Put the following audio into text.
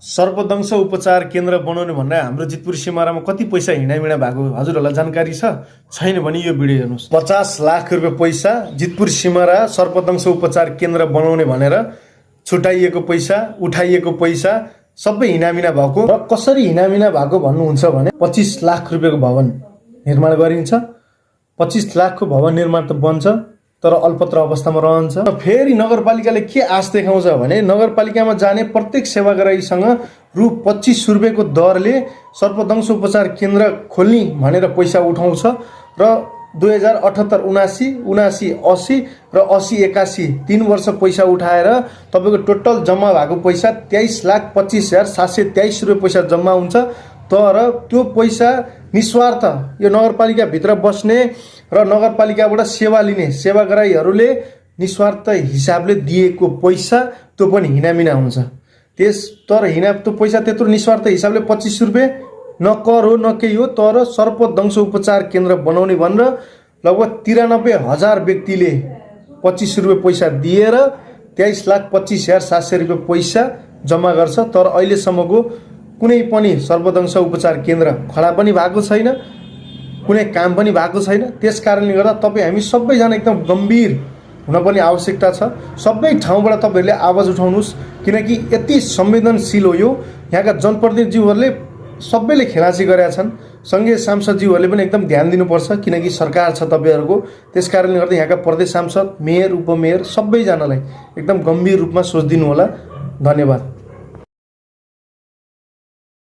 सर्पदंश उपचार केन्द्र बनाउने भनेर हाम्रो जितपुर सिमारामा कति पैसा हिँडामिडा भएको हजुरहरूलाई जानकारी छैन भने यो भिडियो हेर्नुहोस्। 50 लाख रुपियाँ पैसा जितपुर सिमारा सर्पदंश उपचार केन्द्र बनाउने भनेर छुट्याइएको पैसा, उठाइएको पैसा सबै हिँडामिडा भएको। र कसरी हिँडामिडा भएको भन्नुहुन्छ भने 25 लाख रुपियाँको भवन निर्माण गरिन्छ। 25 लाखको भवन निर्माण त बन्छ तर अल्पत्र अवस्थामा रहन्छ। फेरि नगरपालिकाले के आश देखाउँछ भने नगरपालिकामा जाने प्रत्येक सेवाग्राहीसँग रु 25 रुपियाँको दरले सर्पदंश उपचार केन्द्र खोल्ने भनेर पैसा उठाउँछ र 2078, 79, 79, 80 र 80, 81 3 वर्ष पैसा उठाएर तपाईँको टोटल जम्मा भएको पैसा 23,25,723 रुपियाँ पैसा जम्मा हुन्छ। तर त्यो पैसा निस्वार्थ यो नगरपालिकाभित्र बस्ने र नगरपालिकाबाट सेवा लिने सेवाग्राहीहरूले निस्वार्थ हिसाबले दिएको पैसा त्यो पनि हिनामिना हुन्छ। तर त्यो पैसा त्यत्रो निस्वार्थ हिसाबले 25 रुपियाँ न कर हो न केही हो। तर सर्पदंश उपचार केन्द्र बनाउने भनेर लगभग 93,000 व्यक्तिले 25 रुपियाँ पैसा दिएर 23,25,700 रुपियाँ पैसा जम्मा गर्छ। तर अहिलेसम्मको कुनै पनि सर्पदंश उपचार केन्द्र खडा पनि भएको छैन, कुनै काम पनि भएको छैन। त्यस कारणले गर्दा तपाईँ हामी सबैजना एकदम गम्भीर हुन आवश्यकता छ। सबै ठाउँबाट तपाईँहरूले आवाज उठाउनुहोस् किनकि यति संवेदनशील हो यो। यहाँका जनप्रतिनिधिज्यूहरूले सबैले खेलाची गरेका छन्। संघीय सांसदज्यूहरूले पनि एकदम ध्यान दिनुपर्छ किनकि सरकार छ तपाईँहरूको। त्यस कारणले गर्दा यहाँका प्रदेश सांसद, मेयर, उपमेयर सबैजनालाई एकदम गम्भीर रूपमा सोचिदिनु होला। धन्यवाद।